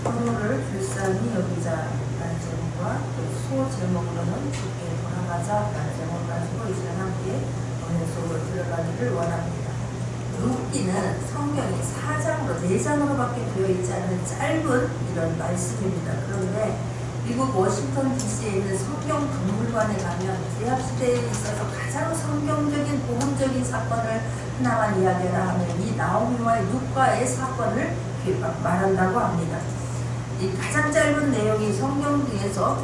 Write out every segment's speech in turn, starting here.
서로를 불쌍히 여기자라는 제목과 소 제목으로는 주께 돌아가자라는 제목을 가지고 이 시간 함께 은혜 속으로 들어가기를 원합니다. 룻기는 성경이 4장으로 4장으로밖에 되어 있지 않은 짧은 이런 말씀입니다. 그런데 미국 워싱턴 DC에 있는 성경 박물관에 가면 구약시대에 있어서 가장 성경적인 복음적인 사건을 하나만 이야기하라 하면 이 나오미와의 룻과의 사건을 말한다고 합니다. 이 가장 짧은 내용이 성경 중에서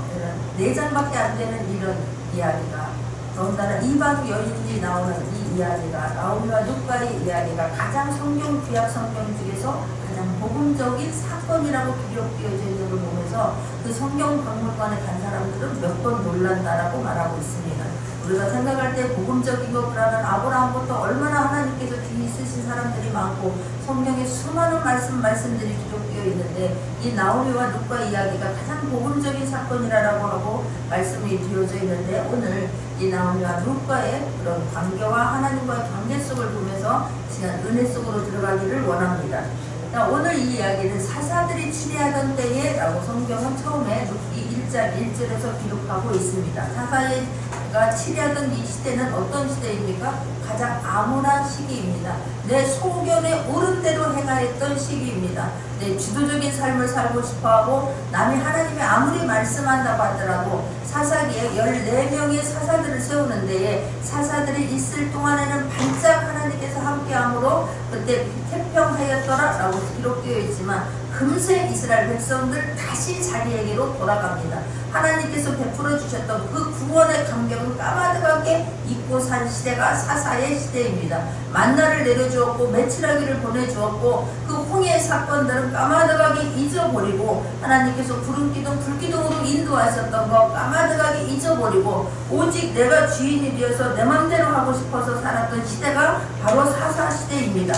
4장밖에 안 되는 이런 이야기가, 더군다나 이방 여인이 나오는 이 이야기가, 나오미와 룻과의 이야기가 가장 성경 구약 성경 중에서 가장 복음적인 사건이라고 기록되어져 있는 걸 보면서 그 성경 박물관에 간 사람들은 몇 번 놀란다라고 말하고 있습니다. 우리가 생각할 때 복음적인 거 그러면 아브라함부터 얼마나 하나님께서 귀히 쓰신 사람들이 많고 성경에 수많은 말씀들이 기록되어 있는데 이 나오미와 룻과 이야기가 가장 복음적인 사건이라고 하고 말씀이 되어져 있는데, 오늘 이 나오미와 룻과의 그런 관계와 하나님과의 관계 속을 보면서 시간 은혜 속으로 들어가기를 원합니다. 오늘 이 이야기는 사사들이 치리하던 때에 라고 성경은 처음에 룻기 1장 1절에서 기록하고 있습니다. 사사가 치리하던 이 시대는 어떤 시대입니까? 가장 암울한 시기입니다. 내 소견에 옳은 대로 행하였던 시기입니다. 내 주도적인 삶을 살고 싶어하고 남이 하나님이 아무리 말씀한다고 하더라도 사사기에 14명의 사사들을 세우는 데에 사사들이 있을 동안에는 반짝 하나님께서 함께함으로 그때 태평하였더라 라고 기록되어 있지만 금세 이스라엘 백성들 다시 자기에게로 돌아갑니다. 하나님께서 베풀어 주셨던 그 구원의 감격을 까마득하게 잊고 산 시대가 사사의 시대입니다. 만나를 내려주었고 메추라기를 보내주었고 그 홍해 사건들은 까마득하게 잊어버리고 하나님께서 구름기둥 불기둥으로 인도하셨던 것 까마득하게 잊어버리고 오직 내가 주인이 되어서 내 맘대로 하고 싶어서 살았던 시대가 바로 사사 시대입니다.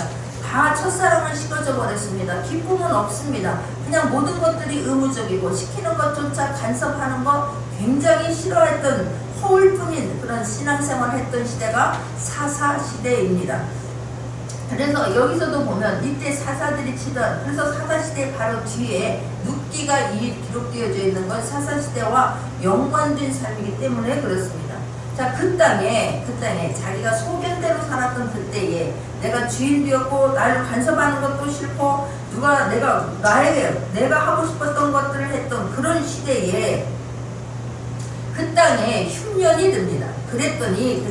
다 첫사랑을 식어져 버렸습니다. 기쁨은 없습니다. 그냥 모든 것들이 의무적이고 시키는 것조차 간섭하는 것 굉장히 싫어했던 허울뿐인 그런 신앙생활을 했던 시대가 사사 시대입니다. 그래서 여기서도 보면 이때 사사들이 치던, 그래서 사사시대 바로 뒤에 룻기가 기록되어져 있는 건 사사시대와 연관된 삶이기 때문에 그렇습니다. 자, 그 땅에 자기가 소견대로 살았던 그때에 내가 주인 되었고 나를 간섭하는 것도 싫고 내가 하고 싶었던 것들을 했던 그런 시대에 그 땅에 흉년이 듭니다. 그랬더니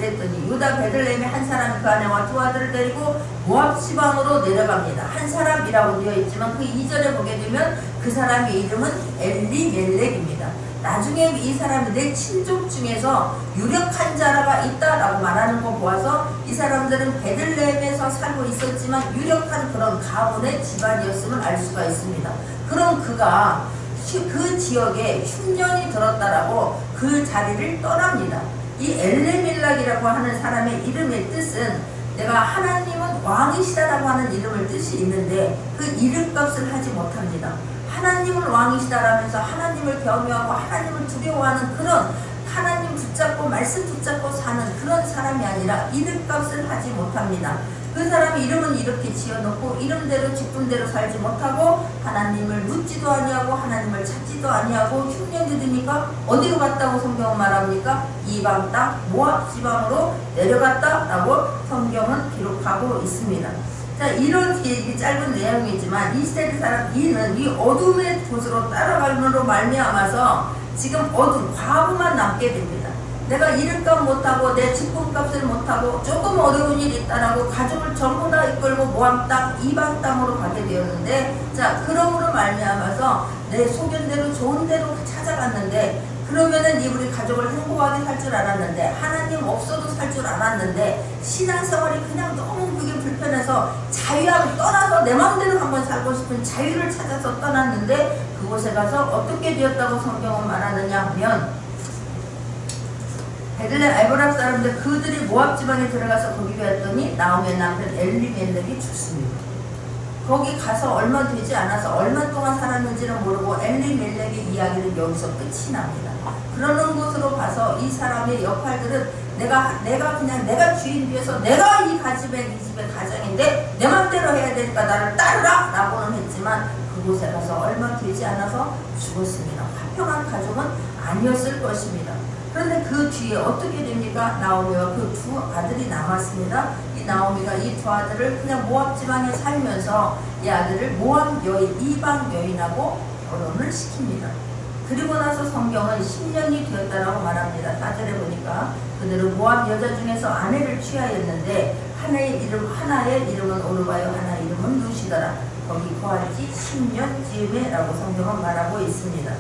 유다 베들레헴의 한 사람이 그 아내와 두 아들을 데리고 모압 지방으로 내려갑니다. 한 사람이라고 되어 있지만 그 2절에 보게 되면 그 사람의 이름은 엘리멜렉입니다. 나중에 이 사람이 내 친족 중에서 유력한 자라가 있다라고 말하는 거 보아서 이 사람들은 베들레헴에서 살고 있었지만 유력한 그런 가문의 집안이었음을 알 수가 있습니다. 그럼 그가 그 지역에 흉년이 들었다라고 그 자리를 떠납니다. 이 엘레밀락이라고 하는 사람의 이름의 뜻은 내가 하나님은 왕이시다라고 하는 이름을 뜻이 있는데 그 이름값을 하지 못합니다. 하나님을 왕이시다라면서 하나님을 경외하고 하나님을 두려워하는 그런 하나님 붙잡고 말씀 붙잡고 사는 그런 사람이 아니라 이름값을 하지 못합니다. 그 사람의 이름은 이렇게 지어놓고 이름대로 직분대로 살지 못하고 하나님을 묻지도 아니하고 하나님을 찾지도 아니하고 흉년이 드니까 어디로 갔다고 성경은 말합니까? 이방 땅 모압 지방으로 내려갔다라고 성경은 기록하고 있습니다. 자, 이런 짧은 내용이지만 이 시대의 사람 이는 이 어둠의 곳으로 따라가므로 말미암아서 지금 어둠 과부만 남게 됩니다. 내가 이름값 못하고 내 직분값을 못하고 조금 어려운 일이 있다라고 가족을 전부 다 이끌고 모압 땅 이방 땅으로 가게 되었는데, 자, 그러므로 말미암아서 내 소견대로 좋은 대로 찾아갔는데 그러면은 우리 가족을 행복하게 살 줄 알았는데 하나님 없어도 살 줄 알았는데 신앙생활이 그냥 너무 그게 불편해서 자유하고 떠나서 내 마음대로 한번 살고 싶은 자유를 찾아서 떠났는데 그곳에 가서 어떻게 되었다고 성경은 말하느냐 하면 베들레헴 에브랍 사람들 그들이 모압 지방에 들어가서 거기 갔더니 나오미의 남편 엘리멜렉이 죽습니다. 거기 가서 얼마 되지 않아서 얼마 동안 살았는지는 모르고 엘리멜렉의 이야기는 여기서 끝이 납니다. 그러는 곳으로 가서 이 사람의 역할들은 내가 주인 뒤에서 내가 이 집의 가장인데 내 맘대로 해야 되니까 나를 따르라 라고는 했지만 그곳에 가서 얼마 되지 않아서 죽었습니다. 화평한 가족은 아니었을 것입니다. 그런데 그 뒤에 어떻게 됩니까? 나오미와 그 두 아들이 남았습니다. 이 나오미가 이 두 아들을 그냥 모압 지방에 살면서 이 아들을 모압 여인, 이방 여인하고 결혼을 시킵니다. 그리고 나서 성경은 10년이 되었다라고 말합니다. 4절에 보니까 그들은 모압 여자 중에서 아내를 취하였는데 하나의 이름은 오르바요, 하나의 이름은 루시더라. 거기 거할 지 10년 즈음에라고 성경은 말하고 있습니다.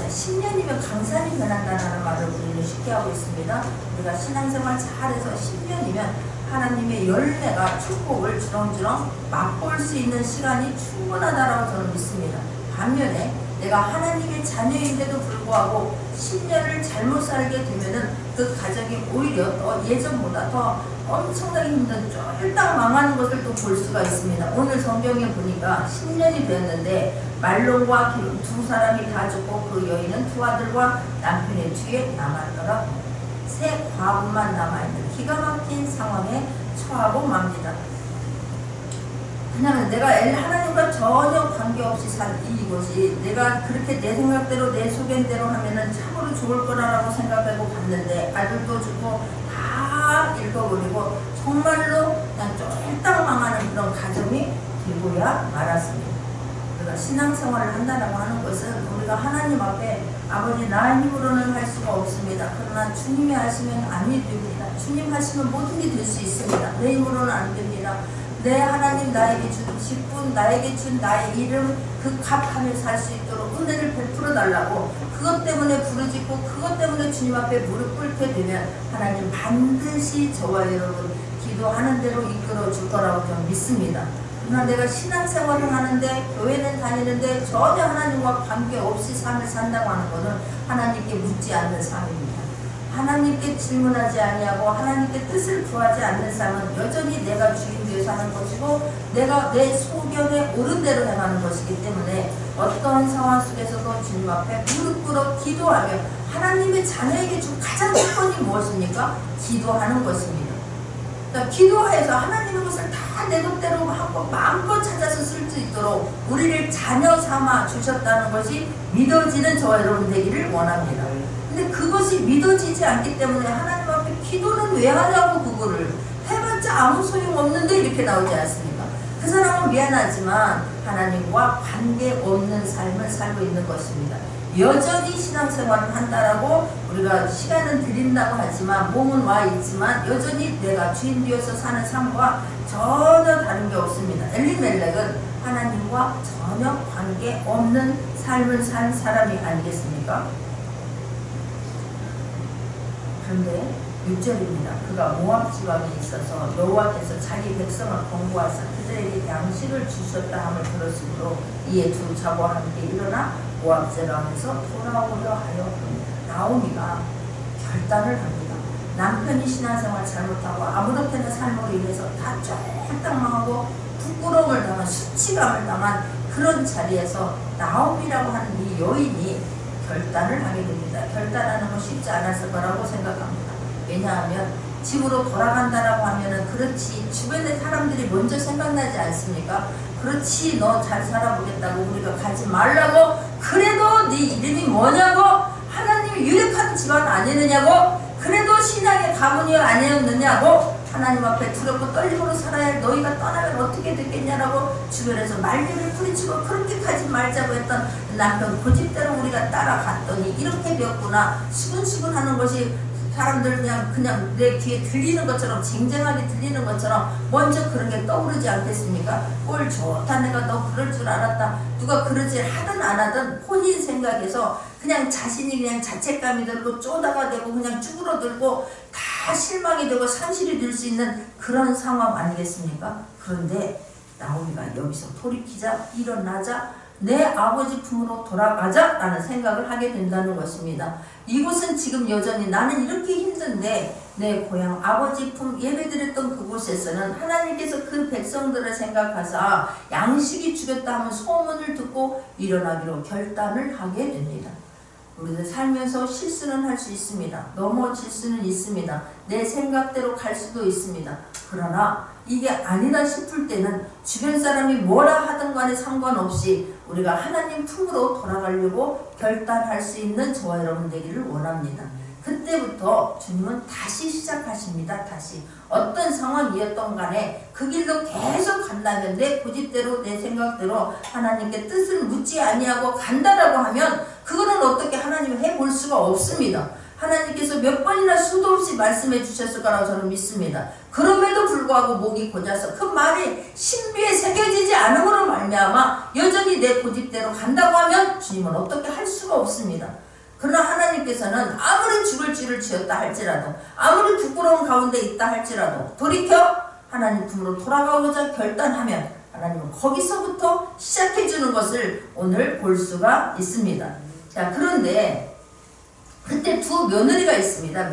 10년이면 강산이 변한다는 말을 우리는 쉽게 하고 있습니다. 우리가 신앙생활 잘해서 10년이면 하나님의 열매가 축복을 주렁주렁 맛볼 수 있는 시간이 충분하다라고 저는 믿습니다. 반면에 내가 하나님의 자녀인데도 불구하고 10년을 잘못 살게 되면은 그 가정이 오히려 더 예전보다 더 엄청나게 힘든 쫄딱 망하는 것을 또 볼 수가 있습니다. 오늘 성경에 보니까 10년이 되었는데 말론과 두 사람이 다 죽고 그 여인은 두 아들과 남편의 뒤에 남았더라고. 세 과부만 남아있는 기가 막힌 상황에 처하고 맙니다. 그냥 내가 하나님과 전혀 관계없이 산 이곳이 내가 그렇게 내 생각대로 내 소견대로 하면은 참으로 좋을 거라고 생각하고 갔는데 아들도 죽고 다 잃어버리고 정말로 그냥 쫄딱 망하는 그런 가정이 되고야 말았습니다. 우리가 신앙생활을 한다고 하는 것은 우리가 하나님 앞에 아버지 나의 힘으로는 할 수가 없습니다. 그러나 주님이 하시면 아니 됩니다. 주님 하시면 모든 게 될 수 있습니다. 내 힘으로는 안 됩니다. 내 하나님 나에게 준 직분, 나에게 준 나의 이름 그 값하며 살 수 있도록 은혜를 베풀어 달라고 그것 때문에 부르짖고 그것 때문에 주님 앞에 무릎 꿇게 되면 하나님 반드시 저와 여러분 기도하는 대로 이끌어 줄 거라고 저는 믿습니다. 그러나 내가 신앙생활을 하는데 교회는 다니는데 전혀 하나님과 관계없이 삶을 산다고 하는 것은 하나님께 묻지 않는 삶입니다. 하나님께 질문하지 아니하고 하나님께 뜻을 구하지 않는 삶은 여전히 내가 주인 되어 사는 것이고 내가 내 소견에 옳은 대로 행하는 것이기 때문에 어떠한 상황 속에서도 주님 앞에 무릎 꿇어 기도하며 하나님의 자녀에게 준 가장 조건이 무엇입니까? 기도하는 것입니다. 그러니까 기도해서 하나님의 것을 다 내 뜻대로 하고 마음껏 찾아서 쓸 수 있도록 우리를 자녀 삼아 주셨다는 것이 믿어지는 저와 여러분 되기를 원합니다. 근데 그것이 믿어지지 않기 때문에 하나님 앞에 기도는 왜 하냐고 그거를 해봤자 아무 소용없는데 이렇게 나오지 않습니까? 그 사람은 미안하지만 하나님과 관계없는 삶을 살고 있는 것입니다. 여전히 신앙생활을 한다라고 우리가 시간은 드린다고 하지만 몸은 와 있지만 여전히 내가 주인 되어서 사는 삶과 전혀 다른 게 없습니다. 엘리멜렉은 하나님과 전혀 관계없는 삶을 산 사람이 아니겠습니까? 그런데 6절입니다. 그가 모압 지방에 있어서 여호와께서 자기 백성을 권고하사 그들에게 양식을 주셨다 함을 들었으므로 이에 두 자고와 함께 일어나 모압 지방에서 돌아오려 하였습니다. 나오미가 결단을 합니다. 남편이 신앙생활 잘못하고 아무렇게나 삶으로 인해서 다 쫄딱 망하고 부끄러움을 당한 수치감을 당한 그런 자리에서 나오미라고 하는 이 여인이 결단을 하게 됩니다. 결단하는 건 쉽지 않았을 거라고 생각합니다. 왜냐하면 집으로 돌아간다라고 하면은 그렇지 주변의 사람들이 먼저 생각나지 않습니까? 그렇지 너 잘 살아보겠다고 우리가 가지 말라고 그래도 네 이름이 뭐냐고 하나님이 유력한 집안 아니느냐고 그래도 신앙의 가문이 아니었느냐고 하나님 앞에 두렵고 떨림으로 살아야 할 너희가 떠나면 어떻게 됐겠냐라고 주변에서 말들을 뿌리치고 그렇게 가지 말자고 했던 남편 고집대로 우리가 따라갔더니 이렇게 되었구나. 수근수근 하는 것이 사람들 그냥 내 귀에 들리는 것처럼 쟁쟁하게 들리는 것처럼 먼저 그런 게 떠오르지 않겠습니까? 꼴 좋다 내가 너 그럴 줄 알았다. 누가 그러지 하든 안 하든 본인 생각에서 그냥 자신이 그냥 자책감이 들고 쪼다가 되고 그냥 쭈그러들고 다 실망이 되고 상실이 될 수 있는 그런 상황 아니겠습니까? 그런데 나오미가 여기서 돌이키자 일어나자 내 아버지 품으로 돌아가자 라는 생각을 하게 된다는 것입니다. 이곳은 지금 여전히 나는 이렇게 힘든데 내 고향 아버지 품 예배드렸던 그곳에서는 하나님께서 그 백성들을 생각하사 양식이 주겠다 하면 소문을 듣고 일어나기로 결단을 하게 됩니다. 우리들 살면서 실수는 할 수 있습니다. 넘어질 수는 있습니다. 내 생각대로 갈 수도 있습니다. 그러나 이게 아니다 싶을 때는 주변 사람이 뭐라 하든 간에 상관없이 우리가 하나님 품으로 돌아가려고 결단할 수 있는 저와 여러분 되기를 원합니다. 그때부터 주님은 다시 시작하십니다. 다시 어떤 상황이었던 간에 그 길로 계속 간다면 내 고집대로 내 생각대로 하나님께 뜻을 묻지 아니하고 간다라고 하면 그거는 어떻게 하나님이 해볼 수가 없습니다. 하나님께서 몇 번이나 수도 없이 말씀해 주셨을 거라고 저는 믿습니다. 그럼에도 불구하고 목이 고자서 그 말이 신비에 새겨지지 않음으로 말미암아 여전히 내 고집대로 간다고 하면 주님은 어떻게 할 수가 없습니다. 그러나 하나님께서는 아무리 죽을 죄를 지었다 할지라도 아무리 부끄러운 가운데 있다 할지라도 돌이켜 하나님 품으로 돌아가고자 결단하면 하나님은 거기서부터 시작해주는 것을 오늘 볼 수가 있습니다. 자, 그런데 그때 두 며느리가 있습니다.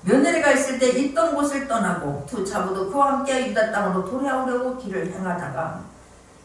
며느리가 있을 때 있던 곳을 떠나고 두 자부도 그와 함께 유다 땅으로 돌아오려고 길을 행하다가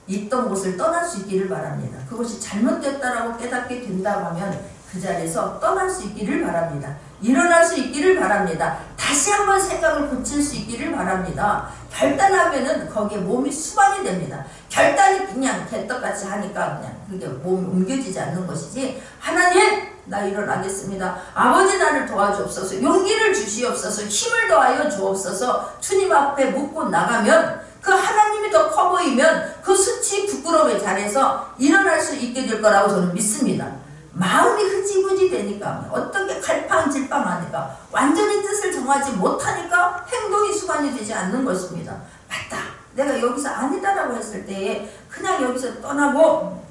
있던 곳을 떠날 수 있기를 바랍니다. 그것이 잘못됐다라고 깨닫게 된다고 하면 그 자리에서 떠날 수 있기를 바랍니다. 일어날 수 있기를 바랍니다. 다시 한번 생각을 고칠 수 있기를 바랍니다. 결단하면은 거기에 몸이 수반이 됩니다. 결단이 그냥 개떡같이 하니까 그냥 그게 몸이 옮겨지지 않는 것이지, 하나님 나 일어나겠습니다. 아버지 나를 도와주옵소서. 용기를 주시옵소서. 힘을 더하여 주옵소서. 주님 앞에 묻고 나가면 그 하나님이 더 커 보이면 그 수치 부끄러움의 자리에서 일어날 수 있게 될 거라고 저는 믿습니다. 마음이 흐지부지 되니까 어떻게 갈팡질팡하니까 완전히 뜻을 정하지 못하니까 행동이 수반이 되지 않는 것입니다. 맞다. 내가 여기서 아니다라고 했을 때에 그냥 여기서 떠나고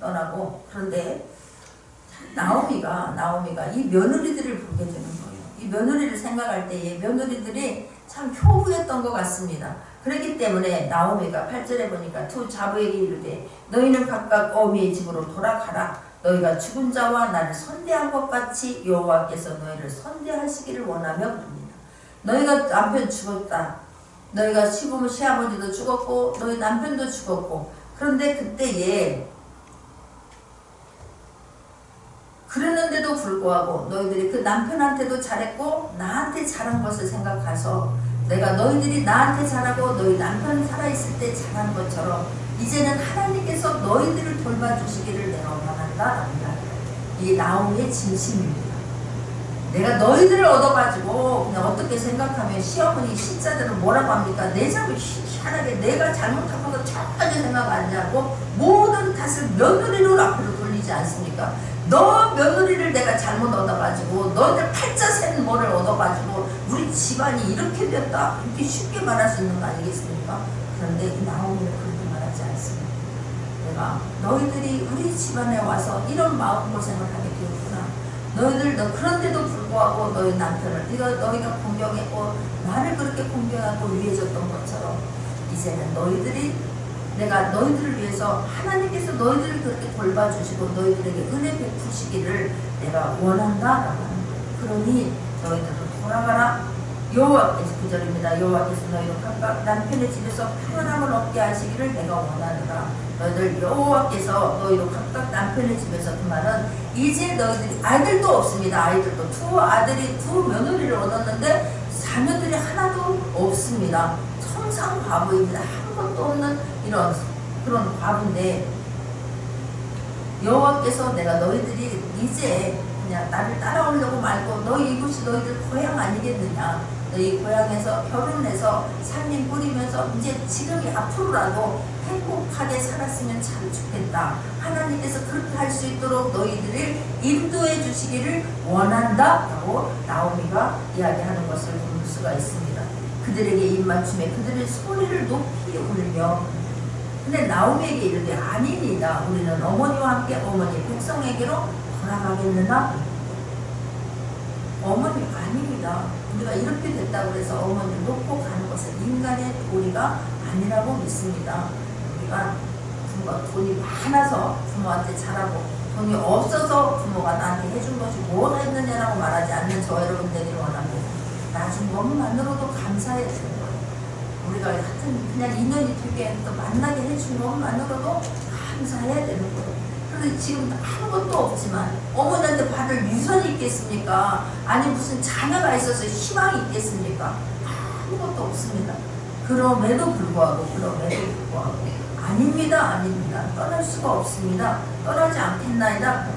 그런데 나오미가 이 며느리들을 보게 되는 거예요. 이 며느리를 생각할 때에 며느리들이 참 효부였던 것 같습니다. 그렇기 때문에 나오미가 8절에 보니까 두 자부에게 이르되 너희는 각각 어미의 집으로 돌아가라. 너희가 죽은 자와 나를 선대한 것 같이 여호와께서 너희를 선대하시기를 원하며 부릅니다. 너희가 남편 죽었다. 너희가 시부모 시아버지도 죽었고 너희 남편도 죽었고, 그런데 그때에 그랬는데도 불구하고 너희들이 그 남편한테도 잘했고 나한테 잘한 것을 생각해서 내가 너희들이 나한테 잘하고 너희 남편 살아있을 때 잘한 것처럼 이제는 하나님께서 너희들을 돌봐주시기를 내가 원한다. 이 나오미의 진심입니다. 내가 너희들을 얻어가지고 그냥 어떻게 생각하면 시어머니 신자들은 뭐라고 합니까? 내 자식 희한하게 내가 잘못한 것도 전혀 생각 안 하고 모든 탓을 며느리로 앞으로 돌리지 않습니까? 너 며느리를 내가 잘못 얻어가지고 너희들 팔자 센 뭐를 얻어가지고 우리 집안이 이렇게 됐다 이렇게 쉽게 말할 수 있는 거 아니겠습니까? 그런데 이 나오미는 그렇게 말하지 않습니다. 내가 너희들이 우리 집안에 와서 이런 마음고생을 하게 되었구나. 그런데도 불구하고 너희 남편을 너희가 공경했고 나를 그렇게 공경하고 위해줬던 것처럼 이제는 내가 너희들을 위해서 하나님께서 너희들을 그렇게 돌봐주시고 너희들에게 은혜 베푸시기를 내가 원한다. 그러니 너희들도 돌아가라. 여호와께서 9절입니다. 여호와께서 너희를 각각 남편의 집에서 평안함을 얻게 하시기를 내가 원하노라. 너희들 여호와께서 너희로 각각 남편의 집에서, 그 말은 이제 너희들이 아이들도 없습니다. 아이들도 두 며느리를 얻었는데 자녀들이 하나도 없습니다. 청상 과부입니다. 아무것도 없는 이런 그런 과부인데 여호와께서 내가 너희들이 이제 그냥 나를 따라오려고 말고 너희 이곳이 너희들 고향 아니겠느냐. 너희 고향에서 결혼해서 살림 꾸리면서 이제 지금이 앞으로라도 행복하게 살았으면 참 좋겠다. 하나님께서 그렇게 할 수 있도록 너희들을 인도해 주시기를 원한다 라고 나오미가 이야기하는 것을 볼 수가 있습니다. 그들에게 입맞춤에 그들의 소리를 높이 울며, 근데 나오미에게 이르되 아니니이다. 우리는 어머니와 함께 어머니 백성에게로 돌아가겠느냐. 어머니 아닙니다. 우리가 이렇게 됐다고 해서 어머니를 놓고 가는 것은 인간의 도리가 아니라고 믿습니다. 우리가 돈이 많아서 부모한테 잘하고 돈이 없어서 부모가 나한테 해준 것이 뭐가 있느냐라고 말하지 않는 저 여러분 되기를 원합니다. 나준 것만으로도 감사해야 되는 거예요. 우리가 같은 그냥 인연이 되게 또 만나게 해준 것만으로도 감사해야 되는 거예요. 그런데 지금 아무것도 없지만 어머니한테 받을 유선이 있겠습니까? 아니 무슨 자녀가 있어서 희망이 있겠습니까? 아무것도 없습니다. 그럼에도 불구하고 아닙니다. 아닙니다. 떠날 수가 없습니다. 떠나지 않겠나이다.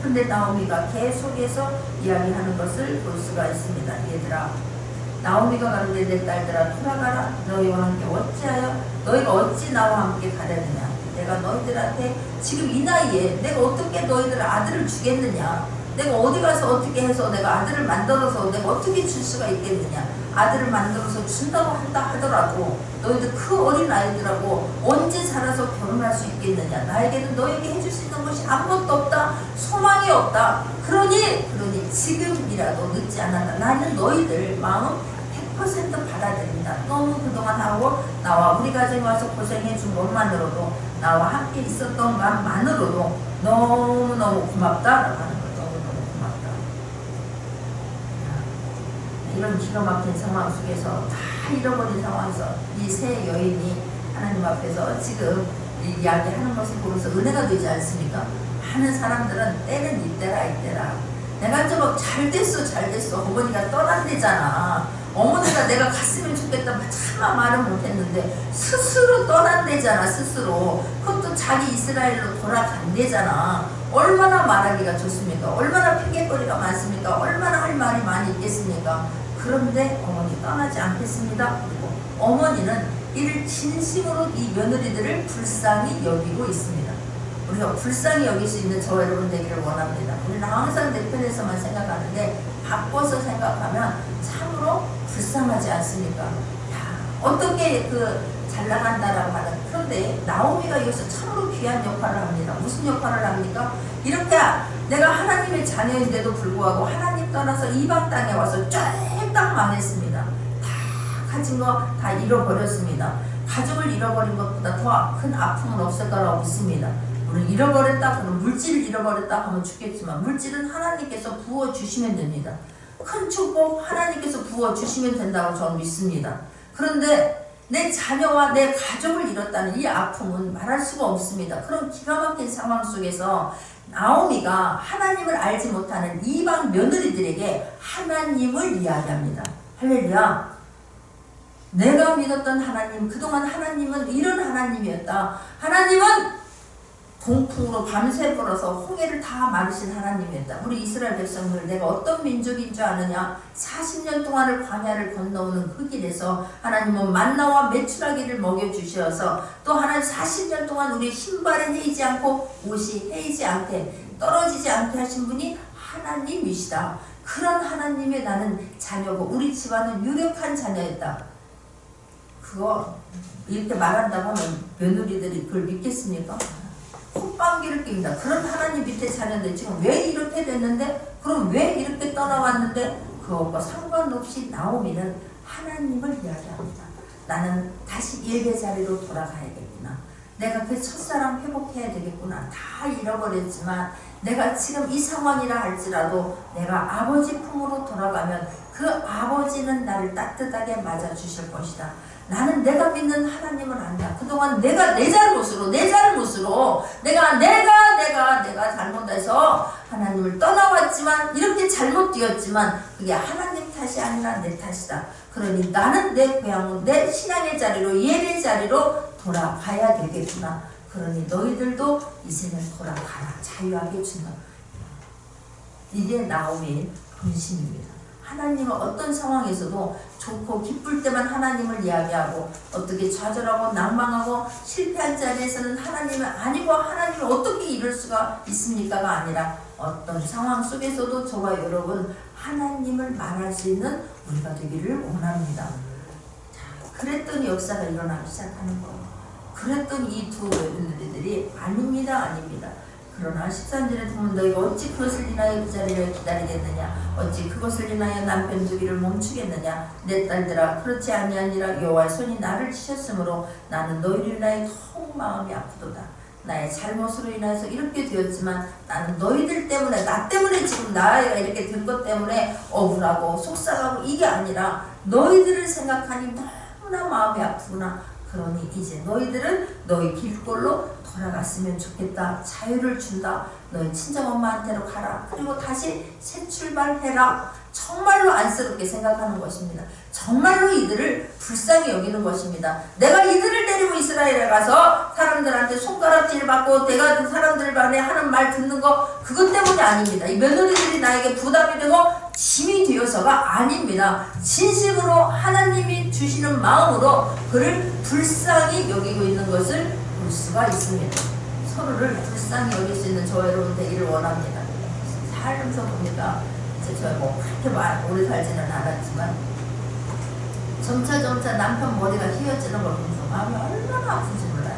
근데 나오미가 계속해서 이야기하는 것을 볼 수가 있습니다. 얘들아, 나오미가 가로되 내 딸들아 돌아가라. 너희와 함께 어찌하여 너희가 어찌 나와 함께 가려느냐. 내가 너희들한테 지금 이 나이에 내가 어떻게 너희들 아들을 주겠느냐. 내가 어디 가서 어떻게 해서 내가 아들을 만들어서 내가 어떻게 줄 수가 있겠느냐. 아들을 만들어서 준다고 한다 하더라도 너희들 그 어린 아이들하고 언제 자라서 결혼할 수 있겠느냐. 나에게는 너에게 해줄 수 있는 것이 아무것도 없다. 소망이 없다. 그러니 지금이라도 늦지 않았다. 나는 너희들 마음 100% 받아들인다. 너무 그동안 하고 나와 우리 가정에 와서 고생해 준 것만으로도 나와 함께 있었던 것만으로도 너무너무 고맙다라고 하는 거. 너무너무 고맙다. 이런 기가 막힌 상황 속에서 다 잃어버린 상황에서 이 세 여인이 하나님 앞에서 지금 이야기하는 것을 보면서 은혜가 되지 않습니까? 많은 사람들은 때는 이때라 이때라. 내가 좀 잘 됐어. 어머니가 떠난대잖아. 어머니가 내가 갔으면 좋겠다 차마 말은 못했는데 스스로 떠난대잖아. 스스로. 그것도 자기 이스라엘로 돌아간대잖아. 얼마나 말하기가 좋습니까? 얼마나 핑계거리가 많습니까? 얼마나 할 말이 많이 있겠습니까? 그런데 어머니 떠나지 않겠습니다. 그리고 어머니는 이를 진심으로 이 며느리들을 불쌍히 여기고 있습니다. 우리가 불쌍히 여길 수 있는 저와 여러분 되기를 원합니다. 우리는 항상 내 편에서만 생각하는데 바꿔서 생각하면 참으로 불쌍하지 않습니까? 야, 어떻게 잘 나간다라고 하는. 그런데 나오미가 여기서 참으로 귀한 역할을 합니다. 무슨 역할을 합니까? 이렇게 내가 하나님의 자녀인데도 불구하고 하나님 떠나서 이방 땅에 와서 쫙딱 망했습니다. 다 가진 거 다 잃어버렸습니다. 가족을 잃어버린 것보다 더 큰 아픔은 없을 거라고 믿습니다. 우리는 잃어버렸다, 그럼 물질을 잃어버렸다 하면 죽겠지만 물질은 하나님께서 부어주시면 됩니다. 큰 축복 하나님께서 부어주시면 된다고 저는 믿습니다. 그런데 내 자녀와 내 가족을 잃었다는 이 아픔은 말할 수가 없습니다. 그런 기가 막힌 상황 속에서 나오미가 하나님을 알지 못하는 이방 며느리들에게 하나님을 이야기합니다. 할렐루야. 내가 믿었던 하나님, 그동안 하나님은 이런 하나님이었다. 하나님은 동풍으로 밤새 불어서 홍해를 다 마르신 하나님이었다. 우리 이스라엘 백성들 내가 어떤 민족인 줄 아느냐. 40년 동안을 광야를 건너오는 그 길에서 하나님은 만나와 메추라기를 먹여주셔서 또 하나님 40년 동안 우리 신발에 헤이지 않고 옷이 헤이지 않게 떨어지지 않게 하신 분이 하나님이시다. 그런 하나님의 나는 자녀고 우리 집안은 유력한 자녀였다. 그거 이렇게 말한다고 하면 며느리들이 그걸 믿겠습니까? 콧방귀를 낍니다. 그런 하나님 밑에 자녀인데 지금 왜 이렇게 됐는데, 그럼 왜 이렇게 떠나왔는데, 그것과 상관없이 나오미는 하나님을 이야기합니다. 나는 다시 일개 자리로 돌아가야겠구나. 내가 그 첫사랑 회복해야 되겠구나. 다 잃어버렸지만 내가 지금 이 상황이라 할지라도 내가 아버지 품으로 돌아가면 그 아버지는 나를 따뜻하게 맞아주실 것이다. 나는 내가 믿는 하나님을 안다. 그동안 내가 내 잘못으로 내가 잘못해서 하나님을 떠나왔지만 이렇게 잘못 뛰었지만 그게 하나님 탓이 아니라 내 탓이다. 그러니 나는 내 고향, 내 신앙의 자리로, 예배의 자리로 돌아가야 되겠구나. 그러니 너희들도 이제는 돌아가라. 자유하게 준다. 이게 나오미의 본심입니다. 하나님은 어떤 상황에서도 좋고 기쁠 때만 하나님을 이야기하고 어떻게 좌절하고 낭망하고 실패한 자리에서는 하나님은 아니고 하나님을 어떻게 이룰 수가 있습니까가 아니라 어떤 상황 속에서도 저와 여러분 하나님을 말할 수 있는 우리가 되기를 원합니다. 자, 그랬더니 역사가 일어나기 시작하는 거예요. 그랬더니 이 두 며느리들이 아닙니다. 그러나 13절에 보면 너희가 어찌 그것을 인하여 그 자리를 기다리겠느냐. 어찌 그것을 인하여 남편 두기를 멈추겠느냐. 내 딸들아 그렇지 아니하니라. 여호와의 손이 나를 치셨으므로 나는 너희를 인하여 더욱 마음이 아프도다. 나의 잘못으로 인해서 이렇게 되었지만 나는 너희들 때문에, 나 때문에 지금 나가 이렇게 된 것 때문에 억울하고 속상하고 이게 아니라 너희들을 생각하니 너무나 마음이 아프구나. 그러니 이제 너희들은 너희 길꼴로 돌아갔으면 좋겠다. 자유를 준다. 너희 친정엄마한테로 가라. 그리고 다시 새 출발해라. 정말로 안쓰럽게 생각하는 것입니다. 정말로 이들을 불쌍히 여기는 것입니다. 내가 이들을 데리고 이스라엘에 가서 사람들한테 손가락질 받고 내가 사람들 반에 하는 말 듣는 거 그것 때문이 아닙니다. 이 며느리들이 나에게 부담이 되고 짐이 되어서가 아닙니다. 진심으로 하나님이 주시는 마음으로 그를 불쌍히 여기고 있는 것을 볼 수가 있습니다. 서로를 불쌍히 여길 수 있는 저와 여러분 되기를 원합니다. 살면서 보니까 이제 제가 그렇게 오래 살지는 않았지만 점차 남편 머리가 휘어지는 걸 보면서 마음이 얼마나 아픈지 몰라요.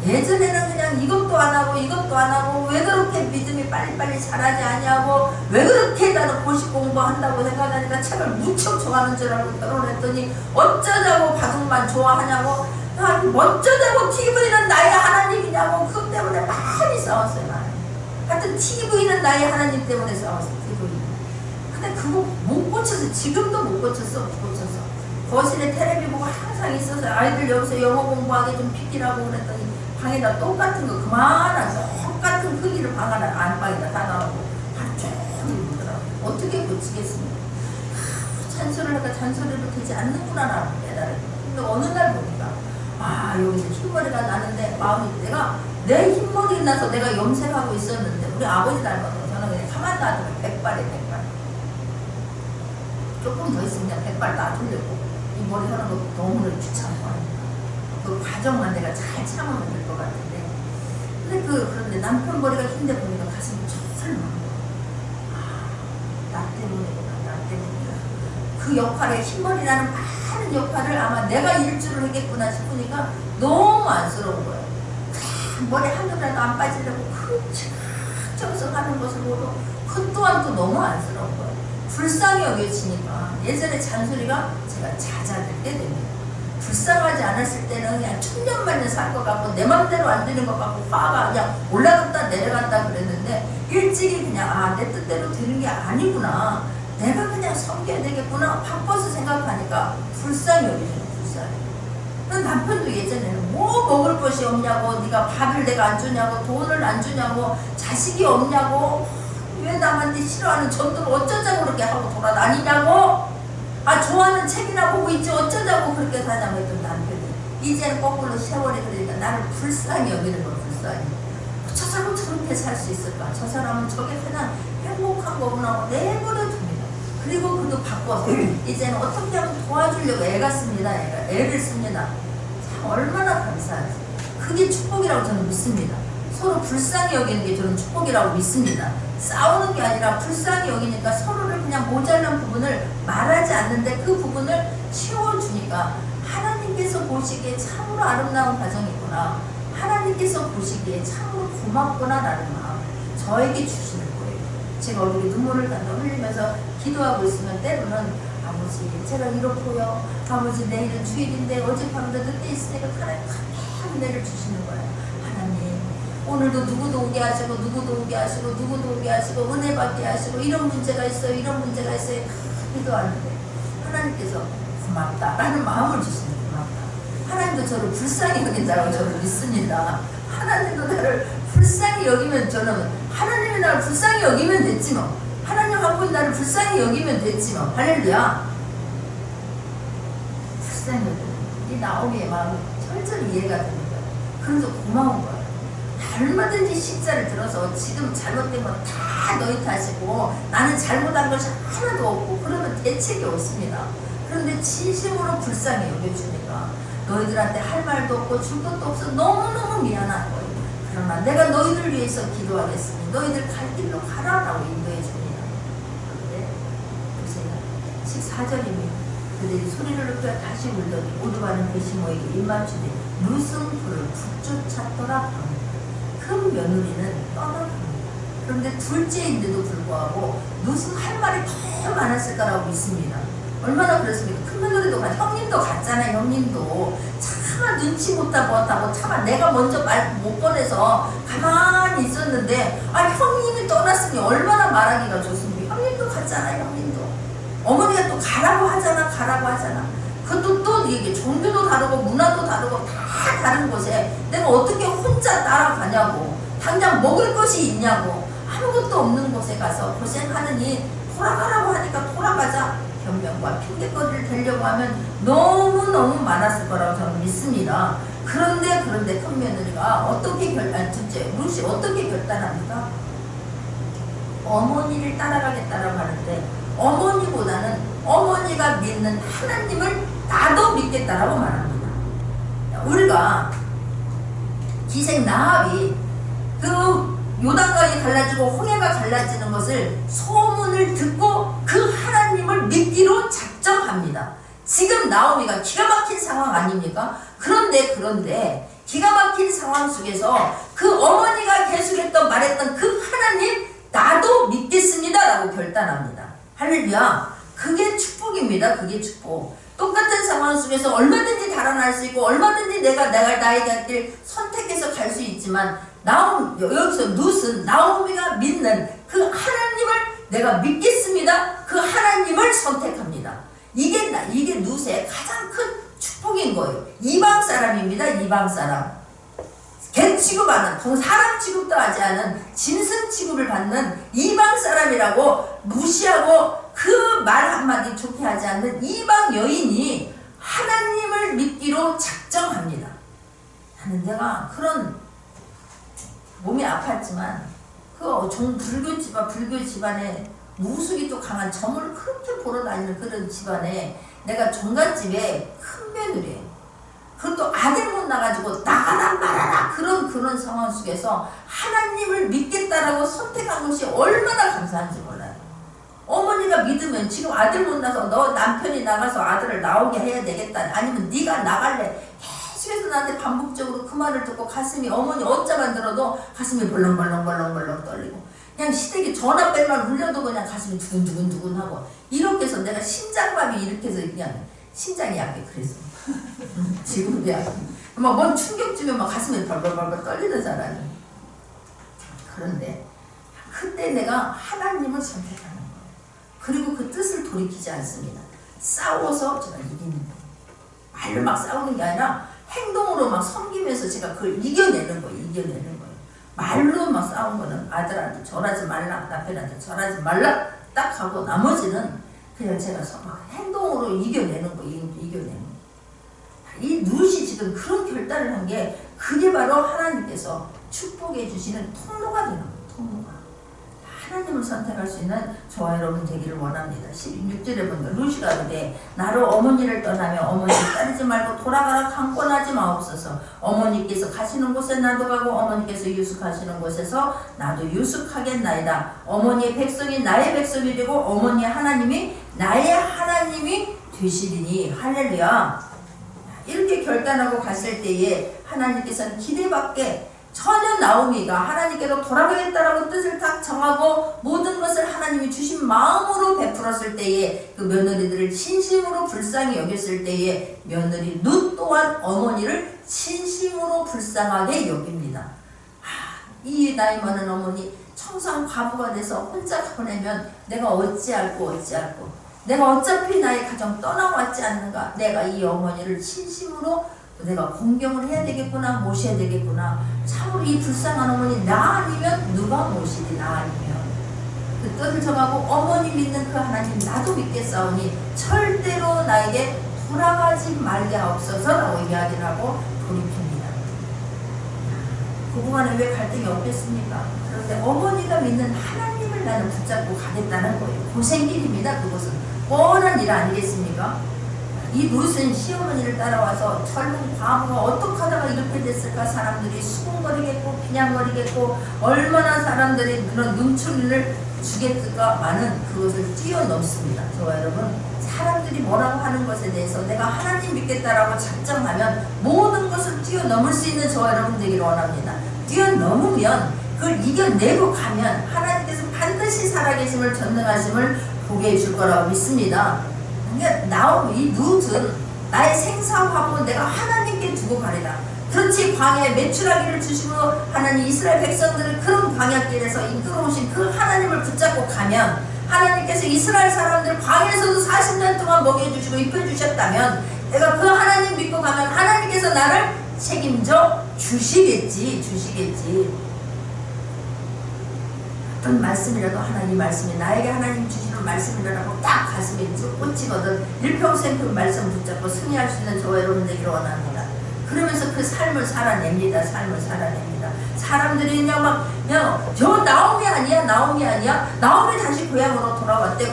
예전에는 그냥 이것도 안 하고 왜 그렇게 믿음이 빨리빨리 자라지 않냐고 왜 그렇게 나는 고시 공부한다고 생각하니까 책을 무척 좋아하는 줄 알고 결혼했더니 어쩌자고 바둑만 좋아하냐고 어쩌자고 TV는 나의 하나님이냐고 그것 때문에 많이 싸웠어요. 하여튼 TV는 나의 하나님 때문에 싸웠어요. TV. 근데 그거 못 고쳐서 지금도 못 고쳤어. 거실에 텔레비 보고 항상 있어서 아이들 여기서 영어 공부하게 좀 비키라고 그랬더니 방에다 똑같은 거 그만한 똑같은 크기를 방 하나 안방에다 다 놔놓고 하루 종일 보더라고. 어떻게 고치겠습니까? 잔소리를 하니까 잔소리로 되지 않는구나 나는 깨달았어요. 근데 어느 날 보니까 여기서 흰머리가 나는데 마음이 내 흰머리 나서 내가 염색하고 있었는데 우리 아버지 닮아서 저는 그냥 가만 놔두면 100발에 100발 조금 더 있으면 그냥 100발 놔두려고 이 머리 하는 거 너무나 귀찮은 거예요. 그 과정만 내가 잘 참으면 될 것 같은데 근데 그런데 남편 머리가 흰데 보니까 가슴이 철렁 나 때문이구나 나 때문이구나 그 역할에 흰머리라는 많은 역할을 아마 내가 일주를 하겠구나 싶으니까 너무 안쓰러운 거예요. 머리 한 점이라도 안 빠지려고 정성하는 것을 보고 그 또한 또 너무 안쓰러운 거예요. 불쌍히 여겨지니까 예전에 잔소리가 제가 잦아들게 됩니다. 불쌍하지 않았을 때는 그냥 천년만년 살 것 같고 내 맘대로 안 되는 것 같고 화가 그냥 올라갔다 내려갔다 그랬는데 일찍이 그냥 내 뜻대로 되는 게 아니구나 내가 그냥 섬겨야 되겠구나 바꿔서 생각하니까 불쌍히 여기죠. 불쌍히. 남편도 예전에는 뭐 먹을 것이 없냐고 네가 밥을 내가 안 주냐고 돈을 안 주냐고 자식이 없냐고 왜 남한테 싫어하는 전도를 어쩌자고 그렇게 하고 돌아다니냐고 좋아하는 책이나 보고 있지 어쩌자고 그렇게 사냐고 했던 남편이 이제는 거꾸로 세월이 그러니까 나를 불쌍히 여기는 거 불쌍히 저 사람은 저렇게 살 수 있을까 저 사람은 저게 그냥 행복한 거구나 하고 내버려 둡니다. 그리고 그도 바꿔서 이제는 어떻게 하면 도와주려고 애가 씁니다. 애를 씁니다. 참 얼마나 감사하지. 그게 축복이라고 저는 믿습니다. 서로 불쌍히 여기는 게 저는 축복이라고 믿습니다. 싸우는 게 아니라 불쌍히 여기니까 서로를 그냥 모자란 부분을 말하지 않는데 그 부분을 채워주니까 하나님께서 보시기에 참으로 아름다운 가정이구나 하나님께서 보시기에 참으로 고맙구나 라는 마음 저에게 주시는 거예요. 제가 얼굴에 눈물을 흘리면서 기도하고 있으면 때로는 아버지 제가 이렇고요 아버지 내일은 주일인데 어젯밤도 늦게 있으니까 하나님 은혜를 주시는 거예요. 하나님 오늘도 누구도 오게 하시고 누구도 오게 하시고 누구도 오게 하시고 은혜 받게 하시고 이런 문제가 있어요 이런 문제가 있어요 기도하는데 하나님께서 고맙다 라는 마음을 주시는 고맙다. 하나님도 저를 불쌍히 여긴다고 저는 믿습니다. 하나님도 나를 불쌍히 여기면 저는 하나님이 나를 불쌍히 여기면 됐지 뭐 하나님 한 분 나를 불쌍히 여기면 됐지 뭐 할렐루야. 불쌍히 여기면 이 나오미의 마음이 철저히 이해가 됩니다. 그래서 고마운 거예요. 얼마든지 십자를 들어서 지금 잘못된 건 다 너희 탓이고 나는 잘못한 것이 하나도 없고 그러면 대책이 없습니다. 그런데 진심으로 불쌍히 여겨주니까 너희들한테 할 말도 없고 줄 것도 없어 너무너무 미안한 거예요. 그러나 내가 너희들 위해서 기도하겠으니 너희들 갈 길로 가라라고 인도해 줍니다. 그런데 보세요. 14절입니다. 그들이 소리를 높여 다시 울더니 오르가는 베시모에게 입맞추되 누승불을 북쫓았더라. 큰 며느리는 떠나갑니다. 그런데 둘째인데도 불구하고 누승할 말이 더 많았을 거라고 믿습니다. 얼마나 그렇습니까? 큰 며느리도 형님도 갔잖아요. 형님도 차마 눈치 못하고 차마 내가 먼저 말 못 꺼내서 가만히 있었는데 형님이 떠났으니 얼마나 말하기가 좋습니까? 형님도 갔잖아요. 형님도 어머니가 또 가라고 하잖아. 그것도 또 이게 종교도 다르고 문화도 다르고 다 다른 곳에 내가 어떻게 혼자 따라가냐고, 당장 먹을 것이 있냐고, 아무것도 없는 곳에 가서 고생하느니 돌아가라고 하니까 돌아가자. 변명과 핑계거리를 대려고 하면 너무너무 많았을 거라고 저는 믿습니다. 그런데 큰 며느리가 둘째 루시 어떻게 결단합니까? 어머니를 따라가겠다라고 하는데, 어머니보다는 어머니가 믿는 하나님을 나도 믿겠다라고 말합니다. 우리가 기생 나합이 그 요단강이 갈라지고 홍해가 갈라지는 것을 소문을 듣고 그 하나님을 믿기로 작정합니다. 지금 나오미가 기가 막힌 상황 아닙니까? 그런데 기가 막힌 상황 속에서 그 어머니가 계속했던 말했던 그 하나님 나도 믿겠습니다 라고 결단합니다. 할렐루야. 그게 축복입니다. 그게 축복. 똑같은 상황 속에서 얼마든지 달아날 수 있고 얼마든지 내가 나에게 할 길 선택해서 갈 수 있지만, 여기서 룻은 나오미가 믿는 그 하나님을 내가 믿겠습니다. 그 하나님을 선택합니다. 이게 룻의 가장 큰 축복인 거예요. 이방 사람입니다. 이방 사람. 개 취급하는, 사람 취급도 하지 않은 짐승 취급을 받는 이방 사람이라고 무시하고 그 말 한마디 좋게 하지 않는 이방 여인이 하나님을 믿기로 작정합니다. 나는 내가 그런 몸이 아팠지만 불교 집안에 무속이 또 강한 점을 그렇게 보러 다니는 그런 집안에 내가 종갓집에 큰 며느리예요. 그것도 아들 못 나가지고 나가라 말아라 그런 상황 속에서 하나님을 믿겠다라고 선택한 것이 얼마나 감사한지 몰라요. 어머니가 믿으면 지금 아들 못 나서 너 남편이 나가서 아들을 나오게 해야 되겠다, 아니면 네가 나갈래, 계속해서 나한테 반복적으로 그 말을 듣고 가슴이, 어머니 어쩌만 들어도 가슴이 벌렁벌렁 떨리고, 그냥 시댁에 전화 벨만 울려도 그냥 가슴이 두근두근 하고, 이렇게 해서 내가 심장마비 이렇게 해서 그냥 심장이 약해. 그래서 지금도 약해. 뭔 충격 주면 막 가슴이 벌벌 떨리는 사람이. 그런데 그때 내가 하나님을 선택하는 거예요. 그리고 그 뜻을 돌이키지 않습니다. 싸워서 제가 이기는 거예요. 말로 막 싸우는 게 아니라 행동으로 막 섬기면서 제가 그걸 이겨내는 거예요. 말로 막 싸운 거는 아들한테 절하지 말라, 남편한테 절하지 말라 딱 하고, 나머지는 그냥 제가 막 행동으로 이겨내는 거예요. 이 룻이 지금 그런 결단을 한 게, 그게 바로 하나님께서 축복해 주시는 통로가 되는 거예요. 통로가. 하나님을 선택할 수 있는 저와 여러분 되기를 원합니다. 16절에 보니까 룻이 가로되 나로 어머니를 떠나며 어머니를 따르지 말고 돌아가라 강권하지 마옵소서. 어머니께서 가시는 곳에 나도 가고 어머니께서 유숙하시는 곳에서 나도 유숙하겠나이다. 어머니의 백성이 나의 백성이 되고 어머니의 하나님이 나의 하나님이 되시리니. 할렐루야. 이렇게 결단하고 갔을 때에 하나님께서는 기대밖에 전혀 나오미가 하나님께로 돌아가겠다라고 뜻을 딱 정하고 모든 것을 하나님이 주신 마음으로 베풀었을 때에, 그 며느리들을 진심으로 불쌍히 여겼을 때에 며느리 룻 또한 어머니를 진심으로 불쌍하게 여깁니다. 이 나이 많은 어머니 청산 과부가 돼서 혼자 보내면 내가 어찌할꼬 내가 어차피 나의 가정 떠나왔지 않는가, 내가 이 어머니를 진심으로 내가 공경을 해야 되겠구나, 모셔야 되겠구나. 참으로 이 불쌍한 어머니 나 아니면 누가 모시니, 나 아니면. 그 뜻을 정하고 어머니 믿는 그 하나님 나도 믿겠사오니 절대로 나에게 돌아가지 말게 하옵소서라고 이야기를 하고 돌이킵니다. 그동안에 왜 갈등이 없겠습니까? 그런데 어머니가 믿는 하나님을 나는 붙잡고 가겠다는 거예요. 고생길입니다. 그것은 뻔한 일 아니겠습니까? 이 룻은 시어머니를 따라와서 젊은 과부가 어떻게 하다가 이렇게 됐을까, 사람들이 수군거리겠고 비냥거리겠고 얼마나 사람들이 그런 눈초리를 주겠을까만은 그것을 뛰어넘습니다. 저와 여러분, 사람들이 뭐라고 하는 것에 대해서 내가 하나님 믿겠다라고 작정하면 모든 것을 뛰어넘을 수 있는 저와 여러분 되기를 원합니다. 뛰어넘으면 그걸 이겨내고 가면 하나님께서 반드시 살아계심을 전능하심을 보게 해줄 거라고 믿습니다. 그러니까 이 룻은 나의 생사화복은 내가 하나님께 두고 가리라. 그렇지, 광야에 메추라기를 주시고 하나님 이스라엘 백성들을 그런 광야길에서 이끌어오신 그 하나님을 붙잡고 가면, 하나님께서 이스라엘 사람들 광야에서도 40년 동안 먹여주시고 입혀주셨다면 내가 그 하나님 믿고 가면 하나님께서 나를 책임져 주시겠지. 어떤 말씀이라도 하나님 말씀이 나에게 하나님 주시는 말씀이라고 딱 가슴에 꽂히거든. 일평생 그 말씀 붙잡고 승리할 수 있는 저와 여러분 되기를 원합니다. 그러면서 그 삶을 살아냅니다. 사람들이 그냥 저 나옴이 아니야. 나옴이 다시 고향으로 돌아왔대.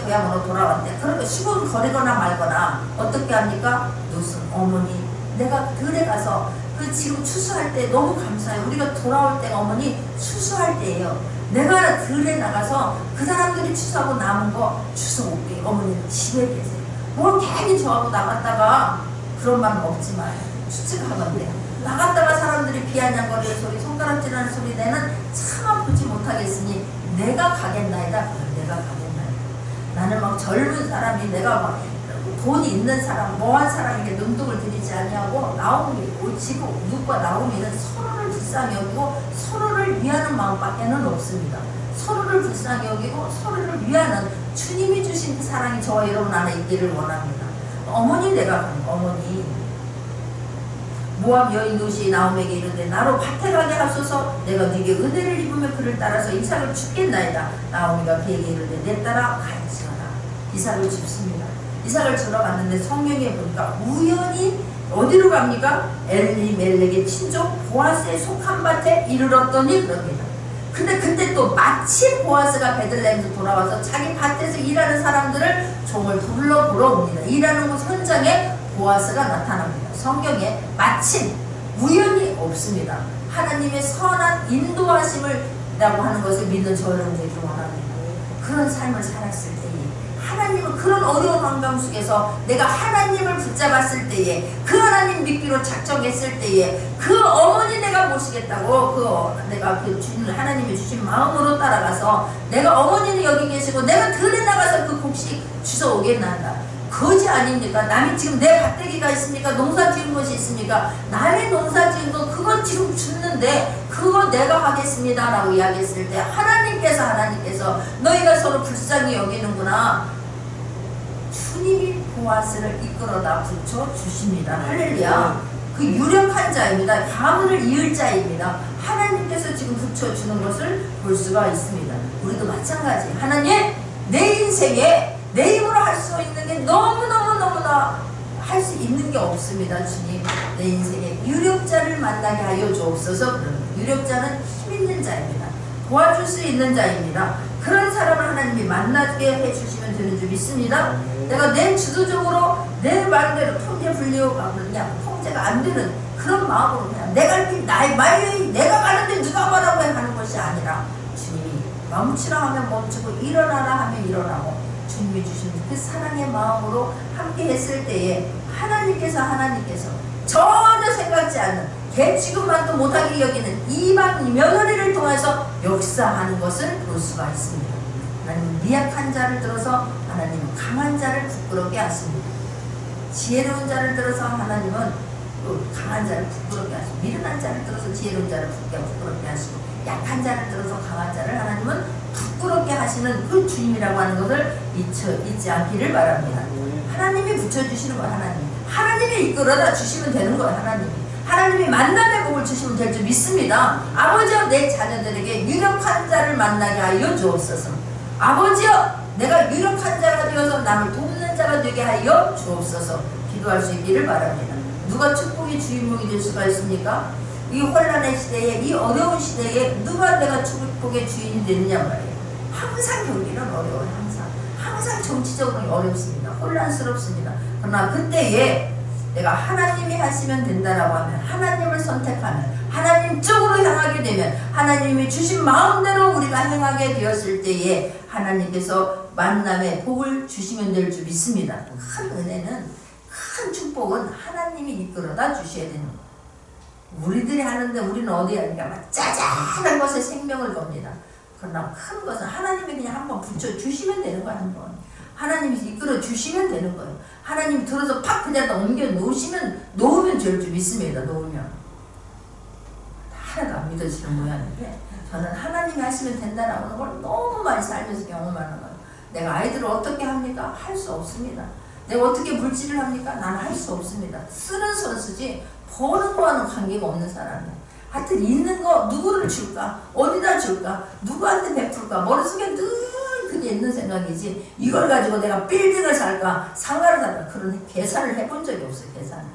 그러니까 시골 거리거나 말거나 어떻게 합니까? 무슨 어머니 내가 들에 가서 그 지금 추수할 때 너무 감사해요. 우리가 돌아올 때가 어머니 추수할 때예요. 내가 들에 나가서 그 사람들이 추수하고 남은 거 주워 올게. 어머니는 집에 계세요. 뭘 괜히 저하고 나갔다가 그런 마음 없지 마요. 추측하건대 나갔다가 사람들이 비아냥거리는 소리, 손가락질하는 소리 내는 차마 보지 못하겠으니 내가 가겠나이다. 나는 막 젊은 사람이 내가 막 돈 있는 사람, 뭐한 사람에게 눈독을 들이지 아니하고 나오미, 오지고 룻과 나오미는 서로를 불쌍히 여기고 서로를 위하는 마음밖에는 없습니다. 서로를 불쌍히 여기고 서로를 위하는 주님이 주신 그 사랑이 저와 여러분 안에 있기를 원합니다. 어머니 모압 여인 룻이 나오미에게 이르되 나로 밭에 가게 하소서. 내가 네게 은혜를 입으면 그를 따라서 이삭을 죽겠나이다. 나오미가 그에게 이르되 내 딸아 갈지어다. 이삭을 줍습니다. 이삭을 주러 갔는데 성경에 보니까 우연히 어디로 갑니까? 엘리멜렉의 친족 보아스에 속한 밭에 이르렀더니 그럽니다. 근데 그때 또 마침 보아스가 베들레헴에서 돌아와서 자기 밭에서 일하는 사람들을 종을 불러보러 옵니다. 일하는 곳 현장에 보아스가 나타납니다. 성경에 마침 우연이 없습니다. 하나님의 선한 인도하심을 라고 하는 것을 믿는 저 여러분 되기를 원합니다. 그런 삶을 살았을 때에 하나님은 그런 어려운 환경 속에서 내가 하나님을 붙잡았을 때에 그 하나님 믿기로 작정했을 때에 그 어머니 내가 모시겠다고 내가 그 주님 하나님이 주신 마음으로 따라가서 내가 어머니는 여기 계시고 내가 들에 나가서 그 곡식 주워 오겠나이다. 거지 아닙니까? 남이 지금 내 밭대기가 있습니까? 농사 지은 것이 있습니까? 남의 농사 지은 거 그건 지금 줬는데 그거 내가 하겠습니다 라고 이야기했을 때 하나님께서 너희가 서로 불쌍히 여기는구나. 주님이 보아스를 이끌어다 붙여주십니다. 할렐루야. 그 유력한 자입니다. 가문을 이을 자입니다. 하나님께서 지금 붙여주는 것을 볼 수가 있습니다. 우리도 마찬가지. 하나님 내 인생에 내 힘으로 할 수 있는 게 너무나 할 수 있는 게 없습니다. 주님 내 인생에 유력자를 만나게 하여 주옵소서. 유력자는 힘 있는 자입니다. 도와줄 수 있는 자입니다. 그런 사람을 하나님이 만나게 해주시면 되는 줄 믿습니다. 내가 내 주도적으로 내 말대로 통제 불리우가 그냥 통제가 안 되는 그런 마음으로 그냥 내가 나의 말이 내가 가는데 누가 뭐라고 하는 것이 아니라 주님이 멈추라 하면 멈추고 일어나라 하면 일어나고 주님이 주신 그 사랑의 마음으로 함께 했을 때에 하나님께서 전혀 생각지 않는 개취급만도 못하게 여기는 이방 며느리를 통해서 역사하는 것을 볼 수가 있습니다. 하나님은 미약한 자를 들어서 하나님은 강한 자를 부끄럽게 하십니다. 지혜로운 자를 들어서 하나님은 강한 자를 부끄럽게 하시고 미련한 자를 들어서 지혜로운 자를 부끄럽게 하시고 약한 자를 들어서 강한 자를 하나님은 부끄럽게 하시는 그 주님이라고 하는 것을 잊지 않기를 바랍니다. 하나님이 붙여주시는 거예요. 하나님이 이끌어다 주시면 되는 거예요. 하나님이 만남의 복을 주시면 될 줄 믿습니다. 아버지여 내 자녀들에게 유력한 자를 만나게 하여 주옵소서. 아버지여 내가 유력한 자가 되어서 남을 돕는 자가 되게 하여 주옵소서. 기도할 수 있기를 바랍니다. 누가 축복의 주인공이 될 수가 있습니까? 이 혼란의 시대에 이 어려운 시대에 누가 내가 축복의 주인이 되느냐 말이에요. 항상 경기는 어려워요. 항상 정치적으로 어렵습니다. 혼란스럽습니다. 그러나 그때에 내가 하나님이 하시면 된다라고 하면 하나님을 선택하면 하나님 쪽으로 향하게 되면 하나님이 주신 마음대로 우리가 행하게 되었을 때에 하나님께서 만남의 복을 주시면 될 줄 믿습니다. 큰 은혜는 큰 축복은 하나님이 이끌어다 주셔야 되는 거예요. 우리들이 하는데 우리는 어디에 하니까 막 짜잘한 것에 생명을 겁니다. 그러나 큰 것은 하나님이 그냥 한번 붙여주시면 되는 거예요. 한번 하나님이 이끌어 주시면 되는 거예요. 하나님이 들어서 팍 그냥 옮겨 놓으면 될 줄 믿습니다. 놓으면 하나도 안 믿어지는 모양인데 저는 하나님이 하시면 된다라는 걸 너무 많이 살면서 경험하는 거예요. 내가 아이들을 어떻게 합니까? 할 수 없습니다. 내가 어떻게 물질을 합니까? 나는 할 수 없습니다. 쓰는 선수지 버는 거와는 관계가 없는 사람이에요. 하여튼 있는 거 누구를 줄까? 어디다 줄까? 누구한테 베풀까? 머릿속에 늘 그게 있는 생각이지 이걸 가지고 내가 빌딩을 살까? 상가를 살까? 그런 계산을 해본 적이 없어요. 계산을.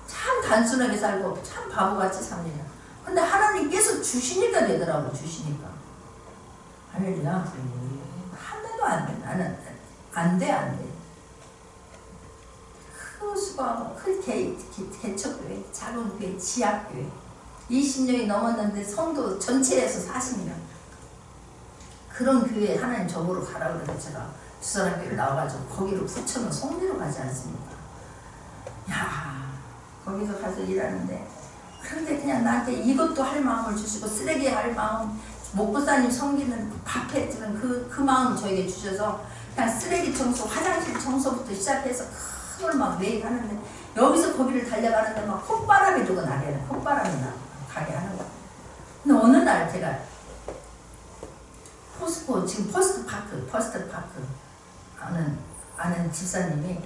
참 단순하게 살고 참 바보같이 삽니다. 근데 하나님께서 주시니까 되더라고. 주시니까. 할렐루야. 하나도 안 돼. 나는 안 돼. 안 돼. 큰 수고하고 큰 개척교회, 작은 교회, 지하교회 20년이 넘었는데 성도 전체에서 40명 그런 교회에 하나님 저보러 가라 그래서 제가 주사랑교회를 나와가지고 거기로 부천은 송리로 가지 않습니까? 야 거기서 가서 일하는데 그런데 그냥 나한테 이것도 할 마음을 주시고 쓰레기 할 마음 목부사님 섬기는 밥 해주는 그 마음 저에게 주셔서 그냥 쓰레기 청소 화장실 청소부터 시작해서 그걸 막 매일 하는데 여기서 거기를 달려가는데 막 콧바람이 들고 나게는 콧바람이 나 가게 하는 거야. 근데 어느 날 제가 포스코 지금 퍼스트파크 아는 집사님이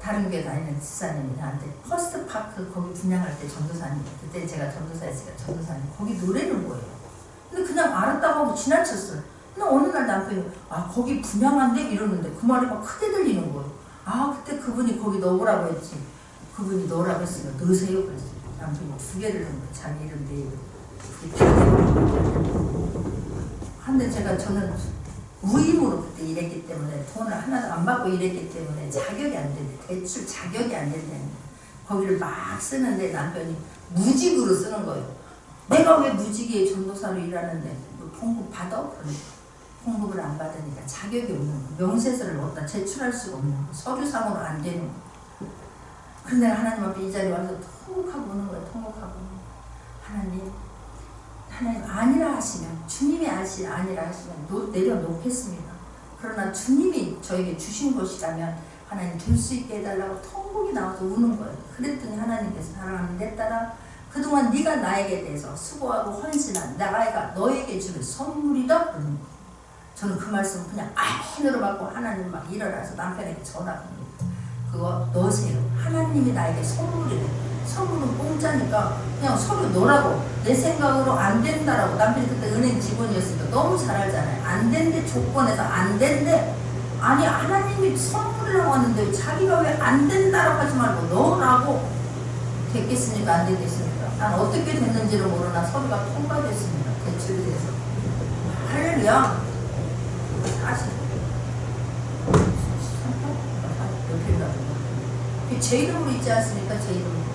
다른 교회 다니는 집사님이 나한테 퍼스트파크 거기 분양할 때 전도사님 그때 제가 전도사였으니까 전도사님 거기 노래는 거예요. 근데 그냥 알았다고 하고 지나쳤어요. 근데 어느 날 남편이 아 거기 분양한대 이러는데 그 말이 막 크게 들리는 거예요. 아 그때 그분이 거기 넣으라고 했지. 그분이 넣으라고 했으니까 넣으세요 그랬어요. 남편이 2개를 넣은 거예요. 자기 이름 내 이름. 근데 저는 무임으로 그때 일했기 때문에 돈을 하나도 안 받고 일했기 때문에 자격이 안 된대. 대출 자격이 안 된다는 거기를 막 쓰는데 남편이 무직으로 쓰는 거예요. 내가 왜 무직에 전도사로 일하는데 뭐 봉급 받아? 그러니까 봉급을 안 받으니까 자격이 없는 거. 명세서를 어디다 제출할 수가 없는 거. 서류상으로 안 되는 거. 그런데 하나님 앞에 이 자리에 와서 통곡하고 오는 거예요. 통곡하고 하나님 아니라 하시면 주님이 아니라 하시면 내려놓겠습니다. 그러나 주님이 저에게 주신 것이라면 하나님 줄 수 있게 해달라고 통곡이 나와서 우는 거예요. 그랬더니 하나님께서 사랑하는 내 딸아 그동안 네가 나에게 대해서 수고하고 헌신한 내가 너에게 주는 선물이다 그러는 거예요. 저는 그 말씀 그냥 아멘으로 받고 하나님 막 일어나서 남편에게 전화합니다. 그거 넣으세요. 하나님이 나에게 선물이래. 선물은 공짜니까 그냥 서로 넣으라고. 내 생각으로 안 된다라고. 남편이 그때 은행 직원이었으니까 너무 잘 알잖아요. 안 된대 조건에서 안 된대. 아니 하나님이 선물이라고 하는데 자기가 왜 안 된다라고 하지 말고 넣으라고. 됐겠습니까? 안 됐겠습니까? 난 어떻게 됐는지를 모르나 서류가 통과됐습니다. 대출이 돼서. 할렐루야. 40. 제 이름으로 있지 않습니까? 제 이름으로.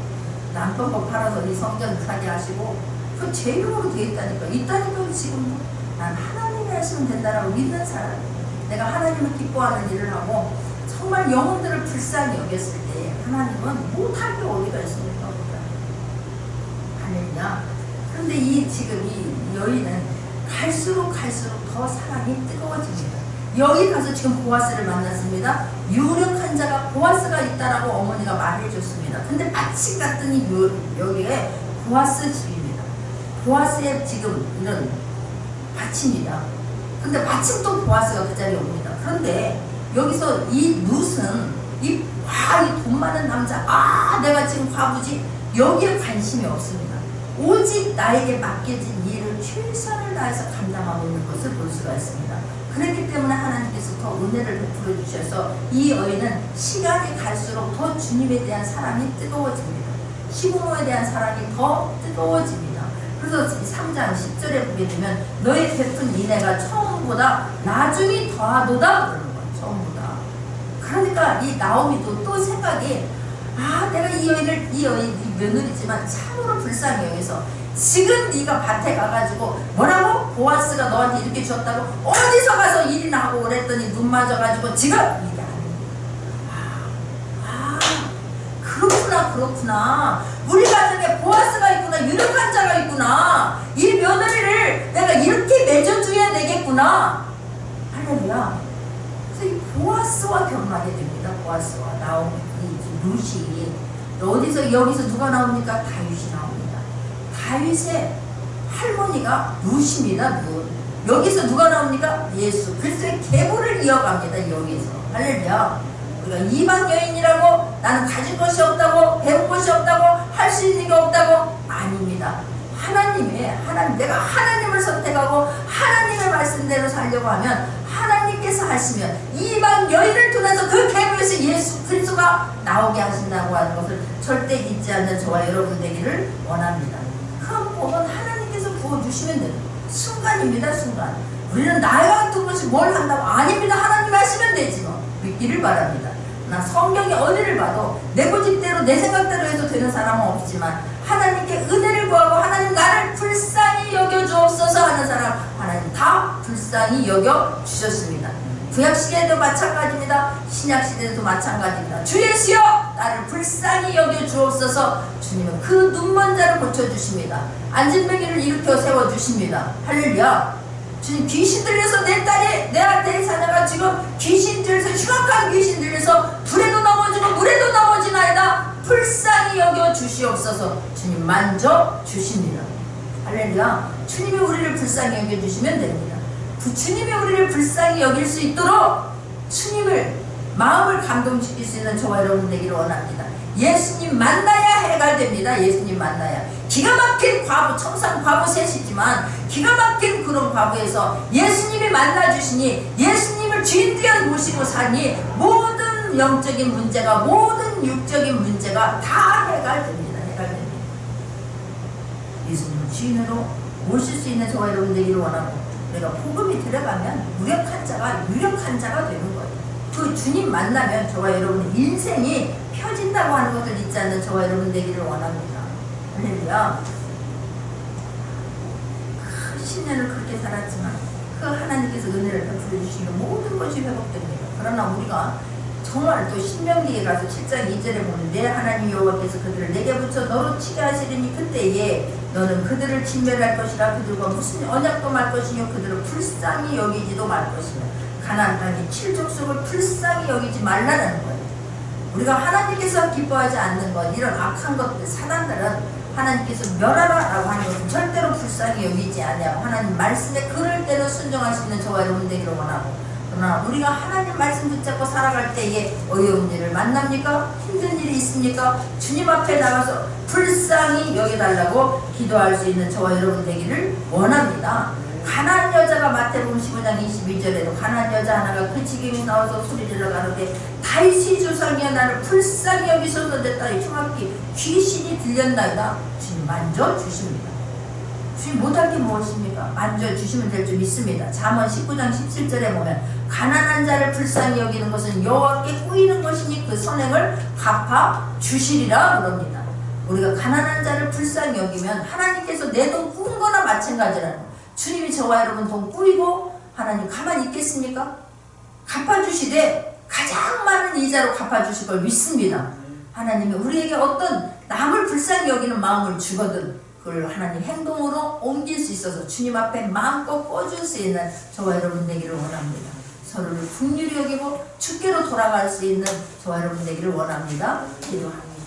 남편 거 팔아서 이 성전 사게 하시고 그 제 이름으로 되어 있다니까. 있다니까 지금. 난 하나님이 하시면 된다라고 믿는 사람. 내가 하나님을 기뻐하는 일을 하고 정말 영혼들을 불쌍히 여겼을 때 하나님은 못할 게 어디가 있습니까? 할렐루야. 그런데 지금 이 여인은 갈수록 더 사랑이 뜨거워집니다. 여기 가서 지금 보아스를 만났습니다. 유력한 자가 보아스가 있다라고 어머니가 말해줬습니다. 근데 마침 갔더니 여기에 보아스 집입니다. 보아스의 지금 이런 밭입니다. 근데 마침 또 보아스가 그 자리에 옵니다. 그런데 여기서 이 룻은 이 돈 많은 남자 내가 지금 과부지 여기에 관심이 없습니다. 오직 나에게 맡겨진 일을 최선을 다해서 감당하고 있는 것을 볼 수가 있습니다. 그렇기 때문에 하나님께서 더 은혜를 베풀어 주셔서 이 여인은 시간이 갈수록 더 주님에 대한 사랑이 뜨거워집니다. 시부모에 대한 사랑이 더 뜨거워집니다. 그래서 3장 10절에 보게 되면 너의 베푼 인애가 처음보다 나중이 더하도다 그러는 거예요. 처음보다. 그러니까 이 나오미도 또 생각이 내가 이 여인 며느리지만 참으로 불쌍히 여기서 지금 네가 밭에 가가지고 뭐라고? 보아스가 너한테 이렇게 줬다고 어디서 가서 일이나 하고 그랬더니 눈 맞아가지고 지금 이게 그렇구나. 우리 가정에 보아스가 있구나. 유력한 자가 있구나. 이 며느리를 내가 이렇게 맺어줘야 되겠구나. 할렐루야. 그래서 이 보아스와 결혼하게 됩니다. 보아스와 나오미 이 룻이 여기서 누가 나옵니까? 다윗이 나옵니다. 다윗의 할머니가 룻입니다. 룻. 여기서 누가 나옵니까? 예수 그리스도의 계보를 이어갑니다. 여기서 할렐루야. 우리가 이방 여인이라고 나는 가진 것이 없다고 배운 것이 없다고 할 수 있는 게 없다고 아닙니다. 내가 하나님을 선택하고 하나님의 말씀대로 살려고 하면 하나님께서 하시면 이방 여인을 통해서 그 계보에서 예수 그리스도가 나오게 하신다고 하는 것을 절대 잊지 않는 저와 여러분 되기를 원합니다. 그 복은 하나님께서 부어주시면 됩니다. 순간입니다. 순간. 우리는 나와 같은 것이 뭘 한다고 아닙니다. 하나님 하시면 되지 뭐. 믿기를 바랍니다. 나 성경의 어디를 봐도 내 고집대로 내 생각대로 해도 되는 사람은 없지만 하나님께 은혜를 구하고 하나님 나를 불쌍히 여겨주옵소서 하는 사람 하나님 다 불쌍히 여겨주셨습니다. 구약시대에도 마찬가지입니다. 신약시대에도 마찬가지입니다. 주 예수여 나를 불쌍히 여겨주옵소서. 주님은 그 눈먼 자를 고쳐주십니다. 안진뱅이를 일으켜 세워주십니다. 할렐루야. 주님 귀신 들려서 내 딸이 내 자녀가 지금 귀신 들려서 흉악한 귀신 들려서 불에도 넘어지고 물에도 넘어지나이다. 불쌍히 여겨 주시옵소서. 주님 만져 주십니다. 할렐루야. 주님이 우리를 불쌍히 여겨 주시면 됩니다. 주님이 우리를 불쌍히 여길 수 있도록 주님을 마음을 감동시킬 수 있는 저와 여러분 되기를 원합니다. 예수님 만나야 해결됩니다. 예수님 만나야. 기가 막힌 과부, 청산 과부 셋이지만 기가 막힌 그런 과부에서 예수님이 만나주시니 예수님을 주인되어 모시고 사니 모든 영적인 문제가 모든 육적인 문제가 다 해결됩니다. 해결됩니다. 예수님을 주인으로 모실 수 있는 저와 여러분 되기를 원하고 우리가 복음이 들어가면 유력한 자가 되는 거예요. 그 주님 만나면 저와 여러분의 인생이 펴진다고 하는 것을 잊지 않는 저와 여러분 되기를 원합니다. 할렐루야. 10년을 그렇게 살았지만 그 하나님께서 은혜를 베풀어 주시면 모든 것이 회복됩니다. 그러나 우리가 정말 또 신명기에 가서 7장 2절에 보면 내 하나님 여호와께서 그들을 내게 붙여 너로 치게 하시리니 그때에 너는 그들을 진멸할 것이라 그들과 무슨 언약도 말 것이며 그들을 불쌍히 여기지도 말 것이며 가나안 땅의 7족속을 불쌍히 여기지 말라는 거예요. 우리가 하나님께서 기뻐하지 않는 것 이런 악한 것들 사단들은 하나님께서 멸하라라고 하는 것은 절대로 불쌍히 여기지 아니하고 하나님 말씀에 그럴 때는 순종할 수 있는 저와 여러분 되기를 원하고 그러나 우리가 하나님 말씀 붙잡고 살아갈 때에 어려운 일을 만납니까? 힘든 일이 있습니까? 주님 앞에 나가서 불쌍히 여겨달라고 기도할 수 있는 저와 여러분 되기를 원합니다. 가난한 여자가 마태복음 15장 22절에도 가난한 여자 하나가 그 지경에 나와서 소리질러 가는데 다윗이 조상이여 나를 불쌍히 여기소서 내 딸이 흉악기 귀신이 들렸나이다. 주님 만져주십니다. 주님 못할 게 무엇입니까? 만져주시면 될 줄 믿습니다. 잠언 19장 17절에 보면 가난한 자를 불쌍히 여기는 것은 여호와께 꾸이는 것이니 그 선행을 갚아주시리라 그럽니다. 우리가 가난한 자를 불쌍히 여기면 하나님께서 내 돈 꾸은 거나 마찬가지라는 거예요. 주님이 저와 여러분 돈 꾸이고 하나님 가만히 있겠습니까? 갚아주시되 가장 많은 이자로 갚아주실 걸 믿습니다. 하나님이 우리에게 어떤 남을 불쌍히 여기는 마음을 주거든 그걸 하나님 행동으로 옮길 수 있어서 주님 앞에 마음껏 꿔줄 수 있는 저와 여러분 되기를 원합니다. 서로를 긍휼히 여기고 주께로 돌아갈 수 있는 저와 여러분 되기를 원합니다. 기도합니다.